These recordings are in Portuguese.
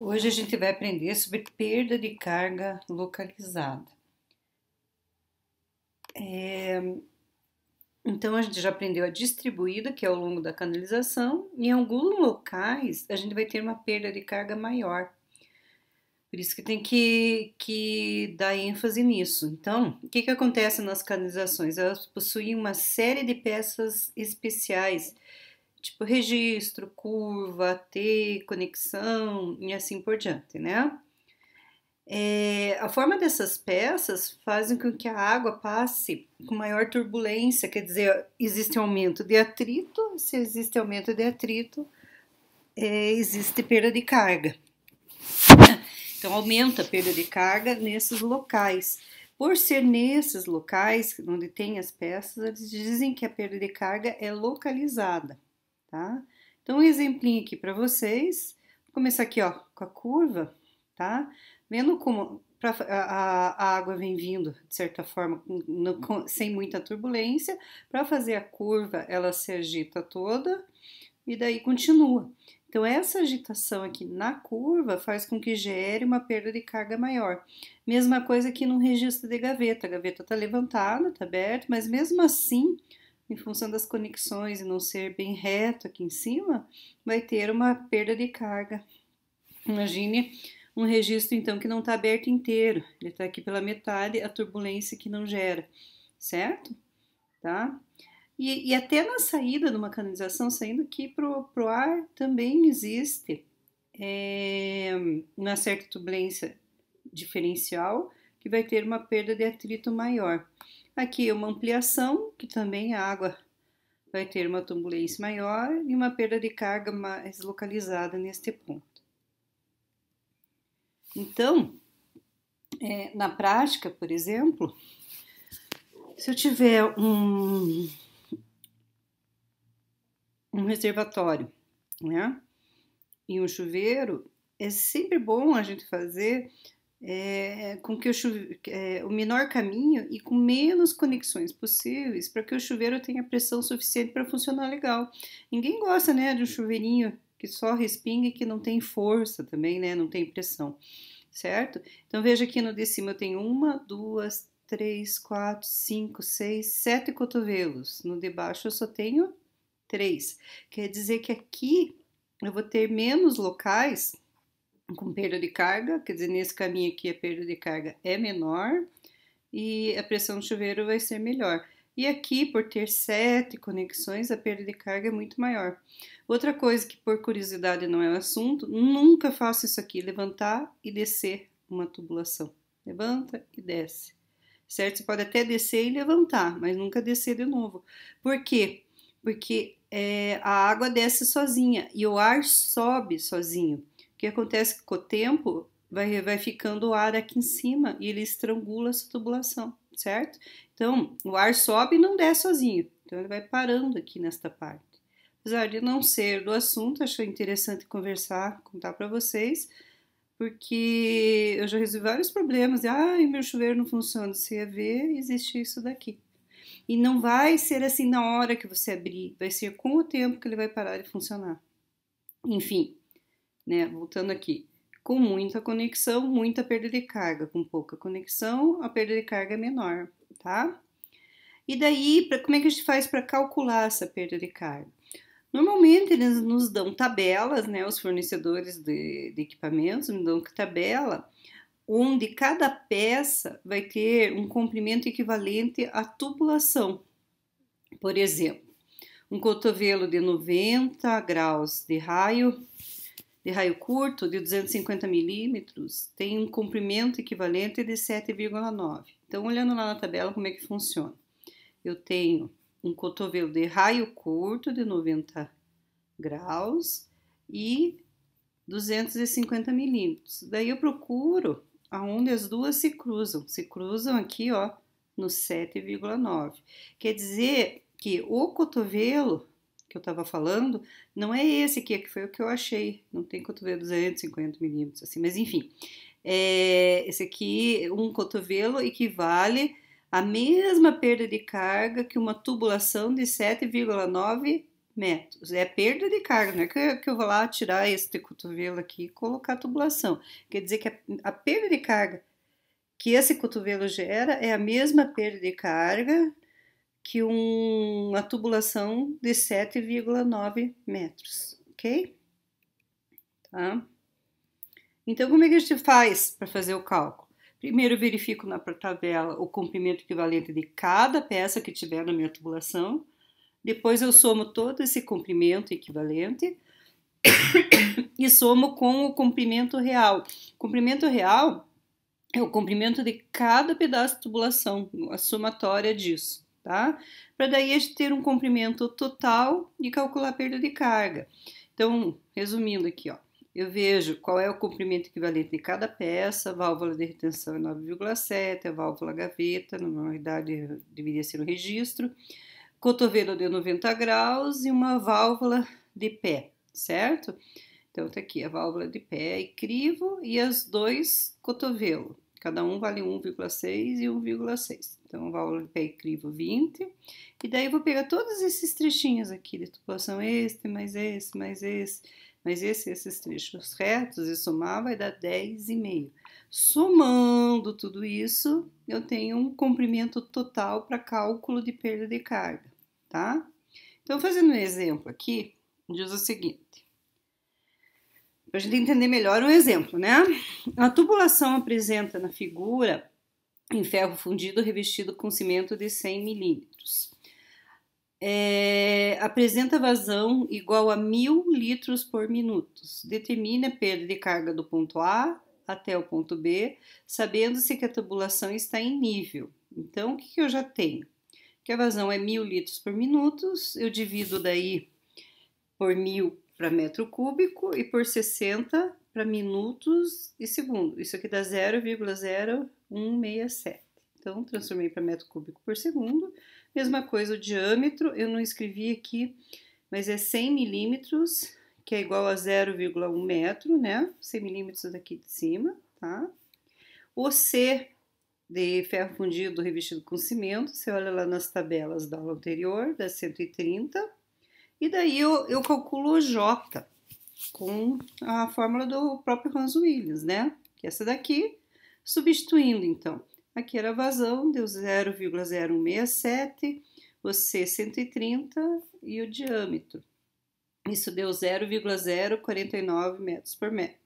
Hoje a gente vai aprender sobre perda de carga localizada. Então a gente já aprendeu a distribuída, que é ao longo da canalização, e em alguns locais a gente vai ter uma perda de carga maior. Por isso que tem que dar ênfase nisso. Então, o que acontece nas canalizações? Elas possuem uma série de peças especiais, tipo registro, curva, T, conexão e assim por diante, né? A forma dessas peças fazem com que a água passe com maior turbulência, quer dizer, existe aumento de atrito, se existe aumento de atrito, existe perda de carga. Então, aumenta a perda de carga nesses locais. Por ser nesses locais onde tem as peças, eles dizem que a perda de carga é localizada, tá? Então, um exemplinho aqui para vocês. Vou começar aqui, ó, com a curva, tá? Vendo como a água vem vindo, de certa forma, sem muita turbulência. Para fazer a curva, ela se agita toda e daí continua. Então, essa agitação aqui na curva faz com que gere uma perda de carga maior. Mesma coisa aqui no registro de gaveta. A gaveta está levantada, está aberta, mas mesmo assim, em função das conexões e não ser bem reto aqui em cima, vai ter uma perda de carga. Imagine um registro, então, que não está aberto inteiro. Ele está aqui pela metade, a turbulência que não gera, certo? Tá? E até na saída de uma canalização, saindo aqui pro ar, também existe uma certa turbulência diferencial que vai ter uma perda de atrito maior. Aqui é uma ampliação, que também a água vai ter uma turbulência maior e uma perda de carga mais localizada neste ponto. Então, na prática, por exemplo, se eu tiver um reservatório, né? E um chuveiro, é sempre bom a gente fazer com que o menor caminho e com menos conexões possíveis para que o chuveiro tenha pressão suficiente para funcionar legal. Ninguém gosta, né, de um chuveirinho que só respinga e que não tem força também, né, não tem pressão, certo? Então veja aqui no de cima eu tenho 1, 2, 3, 4, 5, 6, 7 cotovelos. No de baixo eu só tenho 3. Quer dizer que aqui eu vou ter menos locais com perda de carga, quer dizer, nesse caminho aqui a perda de carga é menor e a pressão do chuveiro vai ser melhor. E aqui, por ter 7 conexões, a perda de carga é muito maior. Outra coisa que, por curiosidade, não é um assunto, nunca faço isso aqui, levantar e descer uma tubulação. Levanta e desce, certo? Você pode até descer e levantar, mas nunca descer de novo. Por quê? Porque a água desce sozinha e o ar sobe sozinho. O que acontece com o tempo vai ficando o ar aqui em cima e ele estrangula essa tubulação, certo? Então, o ar sobe e não desce sozinho. Então, ele vai parando aqui nesta parte. Apesar de não ser do assunto, achei interessante conversar, contar para vocês, porque eu já resolvi vários problemas. Ai, meu chuveiro não funciona. Você ia ver, existe isso daqui. E não vai ser assim na hora que você abrir, vai ser com o tempo que ele vai parar de funcionar. Enfim, né? Voltando aqui, com muita conexão, muita perda de carga, com pouca conexão, a perda de carga é menor, tá? E daí, como é que a gente faz para calcular essa perda de carga? Normalmente eles nos dão tabelas, né? Os fornecedores de equipamentos nos dão tabela onde cada peça vai ter um comprimento equivalente à tubulação. Por exemplo, um cotovelo de 90 graus de raio curto de 250 milímetros tem um comprimento equivalente de 7,9. Então, olhando lá na tabela como é que funciona. Eu tenho um cotovelo de raio curto de 90 graus e 250 milímetros. Daí eu procuro aonde as duas se cruzam. Se cruzam aqui, ó, no 7,9. Quer dizer que o cotovelo que eu estava falando não é esse aqui, que foi o que eu achei. Não tem cotovelo 250 milímetros, assim, mas enfim. Esse aqui, um cotovelo equivale à mesma perda de carga que uma tubulação de 7,9 metros. É perda de carga, não é que eu vou lá tirar este cotovelo aqui e colocar a tubulação. Quer dizer que a perda de carga que esse cotovelo gera é a mesma perda de carga que uma tubulação de 7,9 metros, ok? Tá? Então, como é que a gente faz para fazer o cálculo? Primeiro, eu verifico na tabela o comprimento equivalente de cada peça que tiver na minha tubulação. Depois, eu somo todo esse comprimento equivalente e somo com o comprimento real. O comprimento real é o comprimento de cada pedaço de tubulação, a somatória disso, tá? Para daí a gente ter um comprimento total e calcular a perda de carga. Então, resumindo aqui, ó. Eu vejo qual é o comprimento equivalente de cada peça, a válvula de retenção é 9,7, a válvula gaveta, na normalidade deveria ser o registro, cotovelo de 90 graus e uma válvula de pé, certo? Então tá aqui a válvula de pé e crivo e as dois cotovelos, cada um vale 1,6 e 1,6. Então válvula de pé e crivo 20, e daí eu vou pegar todos esses trechinhos aqui de tubulação, esses trechos retos e somar vai dar 10,5. Somando tudo isso, eu tenho um comprimento total para cálculo de perda de carga, tá? Então, fazendo um exemplo aqui, diz o seguinte, para a gente entender melhor um exemplo, né? A tubulação apresenta na figura em ferro fundido revestido com cimento de 100 milímetros. Apresenta vazão igual a 1.000 litros por minuto. Determina a perda de carga do ponto A até o ponto B, sabendo-se que a tubulação está em nível. Então, o que eu já tenho? Que a vazão é 1.000 litros por minuto, eu divido daí por 1.000 para metro cúbico e por 60 para minutos e segundo. Isso aqui dá 0,0167. Então, transformei para metro cúbico por segundo. Mesma coisa o diâmetro, eu não escrevi aqui, mas é 100 milímetros, que é igual a 0,1 metro, né? 100 milímetros daqui de cima, tá? O C de ferro fundido revestido com cimento, você olha lá nas tabelas da aula anterior, dá 130. E daí eu calculo o J com a fórmula do próprio Hans Willis, né? Que é essa daqui, substituindo então. Aqui era a vazão, deu 0,0167, o C 130 e o diâmetro. Isso deu 0,049 metros por metro.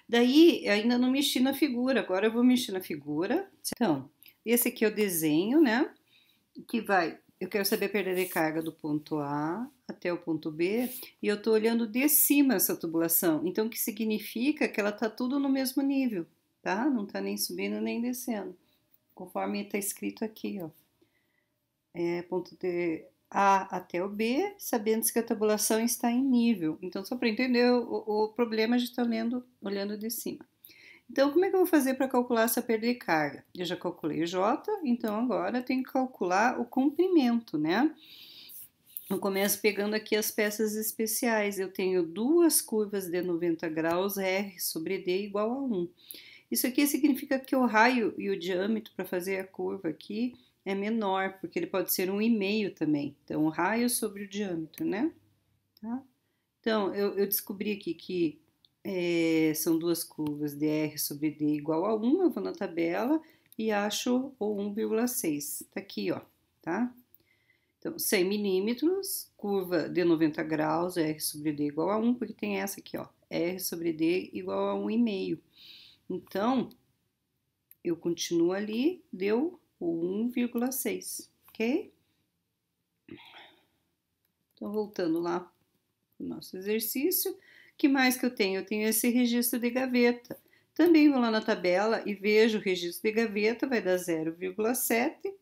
Daí, ainda não mexi na figura, agora eu vou mexer na figura. Então, esse aqui é o desenho, né? Que vai, eu quero saber a perda de carga do ponto A até o ponto B, e eu tô olhando de cima essa tubulação. Então, o que significa que ela tá tudo no mesmo nível, tá? Não tá nem subindo nem descendo. Conforme está escrito aqui, ó. Ponto de A até o B, sabendo que a tabulação está em nível. Então, só para entender o problema, a gente está olhando de cima. Então, como é que eu vou fazer para calcular essa perda de carga? Eu já calculei o J, então agora eu tenho que calcular o comprimento, né? Eu começo pegando aqui as peças especiais. Eu tenho duas curvas de 90 graus, R sobre D igual a 1. Isso aqui significa que o raio e o diâmetro para fazer a curva aqui é menor, porque ele pode ser 1,5 também. Então, o raio sobre o diâmetro, né? Tá? Então, eu descobri aqui que são duas curvas de R sobre D igual a 1, eu vou na tabela e acho o 1,6. Tá aqui, ó, tá? Então, 100 milímetros, curva de 90 graus, R sobre D igual a 1, porque tem essa aqui, ó, R sobre D igual a 1,5. Então, eu continuo ali, deu o 1,6, ok? Então, voltando lá para o nosso exercício, o que mais que eu tenho? Eu tenho esse registro de gaveta. Também vou lá na tabela e vejo o registro de gaveta, vai dar 0,7.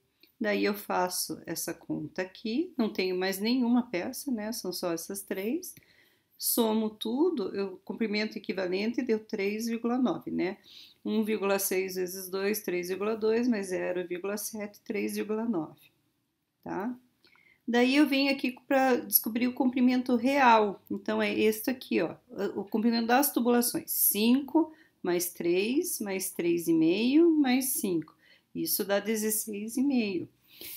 Daí eu faço essa conta aqui, não tenho mais nenhuma peça, né? São só essas três. Somo tudo, o comprimento equivalente deu 3,9, né? 1,6 vezes 2, 3,2, mais 0,7, 3,9, tá? Daí eu venho aqui para descobrir o comprimento real. Então, é este aqui, ó, o comprimento das tubulações. 5 mais 3, mais 3,5, mais 5. Isso dá 16,5.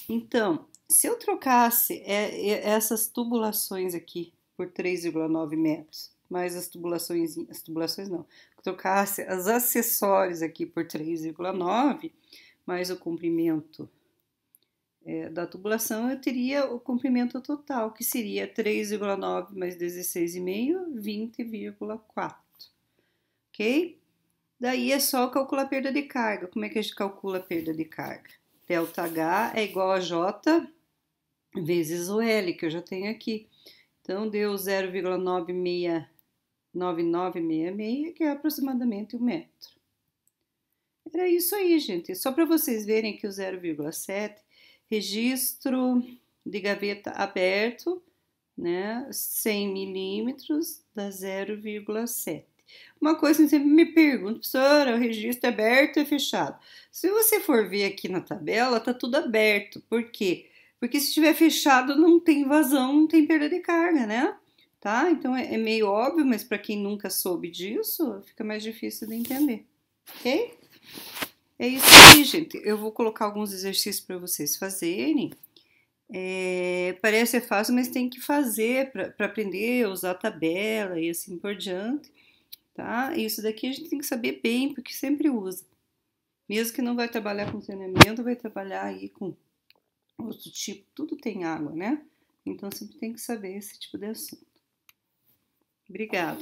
Então, Se eu trocasse essas tubulações aqui por 3,9 metros, mais as tubulações não, trocasse as acessórios aqui por 3,9, mais o comprimento da tubulação, eu teria o comprimento total, que seria 3,9 mais 16,5, 20,4, ok? Daí é só calcular a perda de carga. Como é que a gente calcula a perda de carga? ΔH é igual a J vezes o L, que eu já tenho aqui. Então, deu 0,9966, que é aproximadamente 1 metro. Era isso aí, gente. Só para vocês verem que o 0,7, registro de gaveta aberto, né, 100 milímetros, dá 0,7. Uma coisa que eu sempre me pergunto, professora, o registro é aberto ou é fechado? Se você for ver aqui na tabela, tá tudo aberto. Por quê? Porque se estiver fechado, não tem vazão, não tem perda de carga, né? Tá? Então é meio óbvio, mas para quem nunca soube disso, fica mais difícil de entender, ok? É isso aí, gente. Eu vou colocar alguns exercícios para vocês fazerem. Parece fácil, mas tem que fazer para aprender a usar a tabela e assim por diante, tá? Isso daqui a gente tem que saber bem, porque sempre usa. Mesmo que não vai trabalhar com saneamento, vai trabalhar aí com outro tipo, tudo tem água, né? Então sempre tem que saber esse tipo de assunto. Obrigada.